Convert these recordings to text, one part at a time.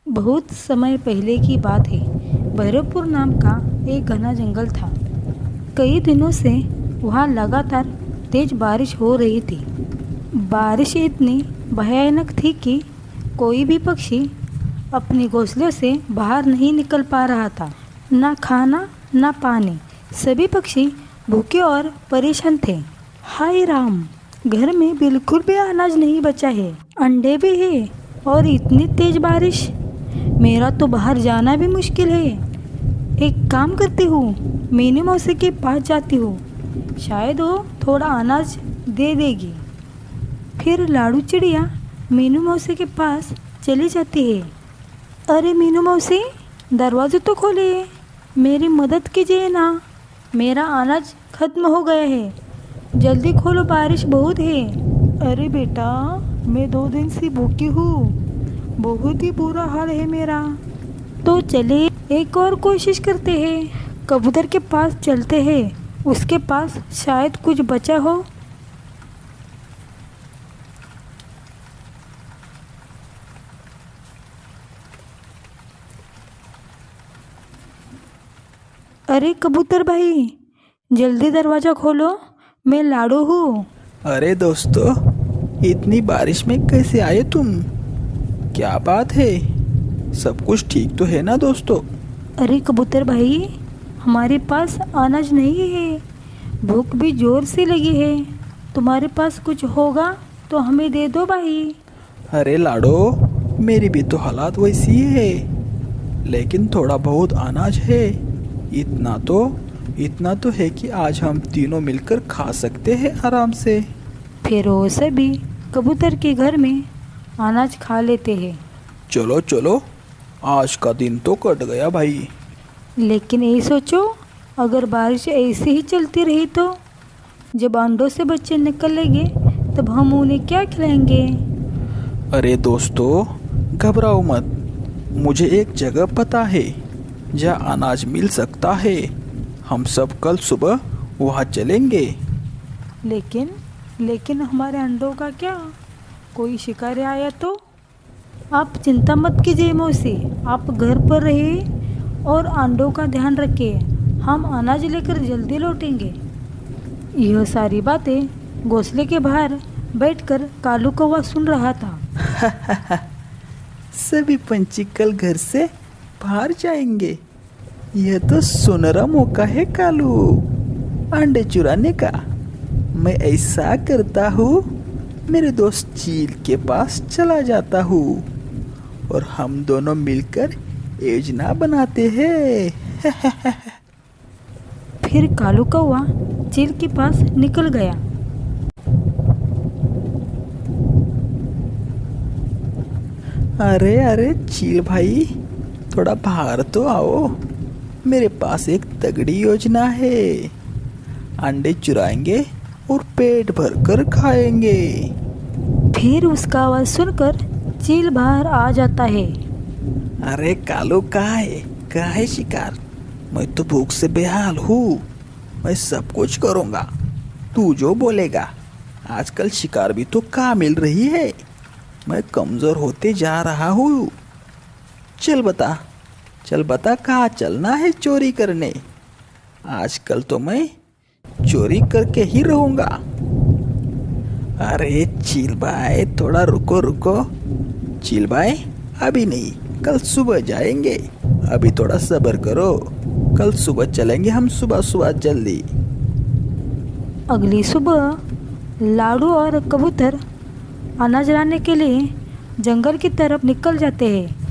बहुत समय पहले की बात है। भैरवपुर नाम का एक घना जंगल था। कई दिनों से वहाँ लगातार तेज बारिश हो रही थी। बारिश इतनी भयानक थी कि कोई भी पक्षी अपने घोंसले से बाहर नहीं निकल पा रहा था। ना खाना ना पानी, सभी पक्षी भूखे और परेशान थे। हाय राम, घर में बिल्कुल भी अनाज नहीं बचा है, अंडे भी है और इतनी तेज बारिश, मेरा तो बाहर जाना भी मुश्किल है। एक काम करती हूँ, मीनू मौसी के पास जाती हूँ, शायद वो थोड़ा अनाज दे देगी। फिर लाडू चिड़िया मीनू मौसी के पास चली जाती है। अरे मीनू मौसी, दरवाज़ा तो खोलिए, मेरी मदद कीजिए ना, मेरा अनाज खत्म हो गया है, जल्दी खोलो, बारिश बहुत है। अरे बेटा, मैं 2 दिन से भूखी हूँ, बहुत ही बुरा हाल है मेरा। तो चले एक और कोशिश करते हैं, कबूतर के पास चलते हैं, उसके पास शायद कुछ बचा हो। अरे कबूतर भाई, जल्दी दरवाज़ा खोलो, मैं लाडू हूँ। अरे दोस्तों, इतनी बारिश में कैसे आए तुम? क्या बात है? सब कुछ ठीक तो है ना दोस्तों? अरे कबूतर भाई, हमारे पास अनाज नहीं है, भूख भी जोर से लगी है, तुम्हारे पास कुछ होगा तो हमें दे दो भाई। अरे लाडो, मेरी भी तो हालात वैसी है, लेकिन थोड़ा बहुत अनाज है। इतना तो इतना तो है कि आज हम तीनों मिलकर खा सकते हैं आराम से। फिर वो सभी कबूतर के घर में अनाज खा लेते हैं। चलो चलो, आज का दिन तो कट गया भाई। लेकिन ये सोचो, अगर बारिश ऐसे ही चलती रही तो जब अंडों से बच्चे निकलेंगे तब हम उन्हें क्या खिलाएंगे? अरे दोस्तों, घबराओ मत, मुझे एक जगह पता है जहाँ अनाज मिल सकता है। हम सब कल सुबह वहाँ चलेंगे। लेकिन लेकिन हमारे अंडों का क्या? कोई शिकारी आया तो? आप चिंता मत कीजिए मौसी, आप घर पर रहिए और अंडों का ध्यान रखिए, हम अनाज लेकर जल्दी लौटेंगे। यह सारी बातें घोंसले के बाहर बैठकर कालू कौवा सुन रहा था। सभी पंछी कल घर से बाहर जाएंगे। यह तो सुनहरा मौका है कालू, अंडे चुराने का। मैं ऐसा करता हूँ, मेरे दोस्त चील के पास चला जाता हूँ और हम दोनों मिलकर योजना बनाते हैं। फिर कालू कौवा चील के पास निकल गया। अरे अरे चील भाई, थोड़ा बाहर तो आओ, मेरे पास एक तगड़ी योजना है। अंडे चुराएंगे और पेट भर कर खाएंगे। फिर उसका आवाज़ सुनकर चील बाहर आ जाता है। अरे कालू, कहाँ है शिकार? मैं तो भूख से बेहाल हूँ, मैं सब कुछ करूँगा, तू जो बोलेगा। आजकल शिकार भी तो कहाँ मिल रही है, मैं कमज़ोर होते जा रहा हूँ। चल बता कहाँ चलना है चोरी करने। आजकल तो मैं चोरी करके ही रहूँगा। अरे चील भाई, थोड़ा रुको। चील भाई, अभी नहीं, कल सुबह जाएंगे, अभी थोड़ा सब्र करो, कल सुबह चलेंगे हम सुबह जल्दी। अगली सुबह लाडू और कबूतर अनाज लाने के लिए जंगल की तरफ निकल जाते हैं।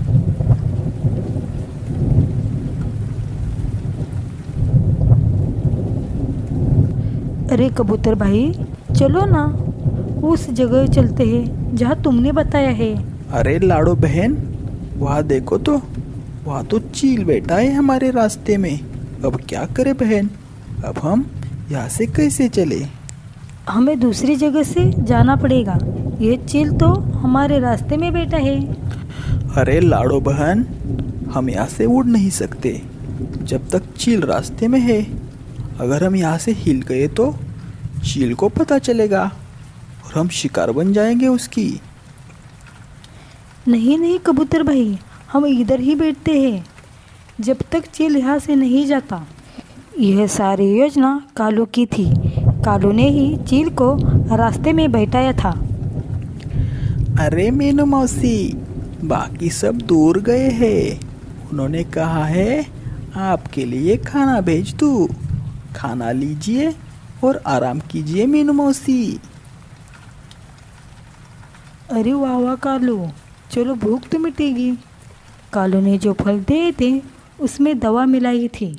अरे कबूतर भाई, चलो ना, उस जगह चलते हैं जहाँ तुमने बताया है। अरे लाडो बहन, वहाँ देखो तो, वहाँ तो चील बैठा है हमारे रास्ते में। अब क्या करे बहन, अब हम यहाँ से कैसे चले? हमें दूसरी जगह से जाना पड़ेगा, ये चील तो हमारे रास्ते में बैठा है। अरे लाडो बहन, हम यहाँ से उड़ नहीं सकते जब तक चील रास्ते में है। अगर हम यहाँ से हिल गए तो चील को पता चलेगा और हम शिकार बन जाएंगे उसकी। नहीं कबूतर भाई, हम इधर ही बैठते हैं जब तक चील यहाँ से नहीं जाता। यह सारी योजना कालू की थी। कालू ने ही चील को रास्ते में बैठाया था। अरे मीनू मौसी, बाकी सब दूर गए हैं। उन्होंने कहा है आपके लिए खाना भेज दूँ। खाना लीजिए और आराम कीजिए मीनू मौसी। अरे वाह वाह कालू, चलो भूख तो मिटेगी। कालू ने जो फल दिए थे उसमें दवा मिलाई थी।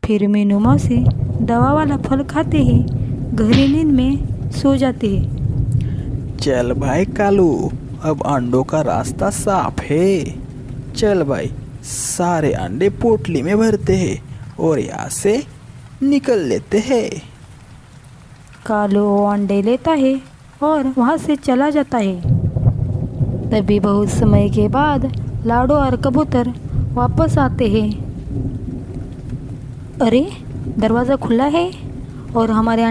फिर मीनू मौसी दवा वाला फल खाते ही गहरी नींद में सो जाते हैं। चल भाई कालू, अब अंडों का रास्ता साफ है। चल भाई, सारे अंडे पोटली में भरते हैं और यहाँ से निकल लेते हैं। कालू अंडे लेता है और वहाँ से चला जाता है। तभी बहुत समय के बाद लाडो और कबूतर वापस आते हैं। अरे, दरवाज़ा खुला है और हमारे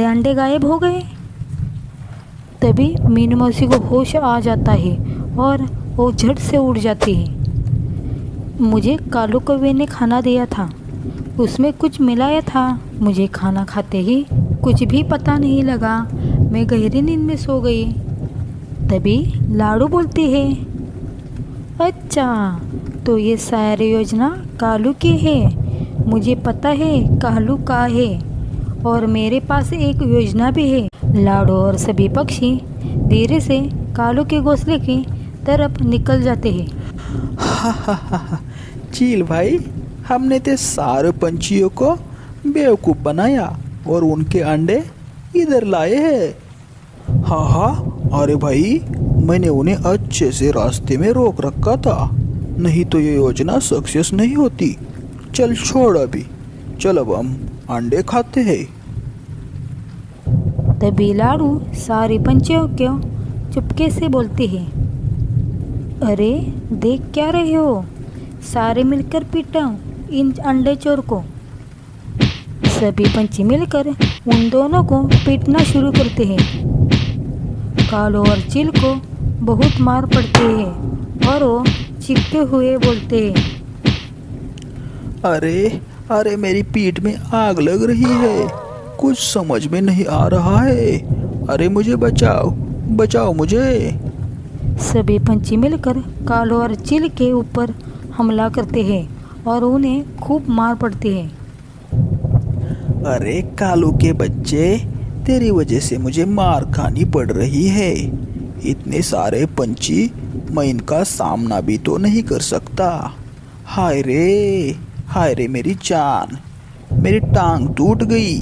अंडे गायब हो गए। तभी मीनू मौसी को होश आ जाता है और वो झट से उड़ जाती है। मुझे कालू कौवे ने खाना दिया था, उसमें कुछ मिलाया था। मुझे खाना खाते ही कुछ भी पता नहीं लगा, मैं गहरी नींद में सो गई। तभी लाडू बोलती है, अच्छा तो ये सारी योजना कालू की है। मुझे पता है कालू का है और मेरे पास एक योजना भी है। लाडू और सभी पक्षी धीरे से कालू के घोंसले की तरफ निकल जाते हैं। चील भाई, हमने ते सारे पंछियों को बेवकूफ़ बनाया और उनके अंडे इधर लाए हैं। हाँ, अरे भाई, मैंने उन्हें अच्छे से रास्ते में रोक रखा था, नहीं तो ये योजना सक्सेस नहीं होती। चल छोड़ अभी, चल अब हम अंडे खाते हैं। तभी लाडू सारे पंछियों को चुपके से बोलते हैं, अरे देख क्या रहे हो, सारे मिलकर पीटो इन अंडे चोर को। सभी पंछी मिलकर उन दोनों को पीटना शुरू करते हैं। कालू और चील को बहुत मार पड़ती है और वो चीखते हुए बोलते हैं, अरे मेरी पीठ में आग लग रही है, कुछ समझ में नहीं आ रहा है। अरे मुझे बचाओ मुझे। सभी पंछी मिलकर कालू और चील के ऊपर हमला करते हैं और उन्हें खूब मार पड़ती है। अरे कालू के बच्चे, तेरी वजह से मुझे मार खानी पड़ रही है। इतने सारे पंछी, मैं इनका सामना भी तो नहीं कर सकता। हाय रे मेरी जान, मेरी टांग टूट गई।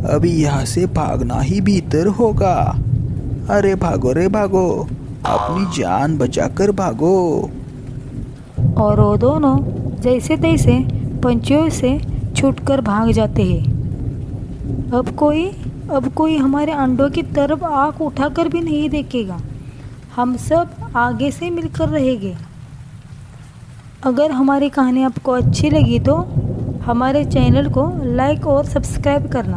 अभी यहाँ से भागना ही भीतर होगा। अरे भागो रे भागो, अपनी जान बचाकर भागो। और वो दोनों जैसे तैसे पंछियों से छूटकर भाग जाते हैं। अब कोई हमारे अंडों की तरफ आँख उठाकर भी नहीं देखेगा। हम सब आगे से मिलकर रहेंगे। अगर हमारी कहानी आपको अच्छी लगी तो हमारे चैनल को लाइक और सब्सक्राइब करना।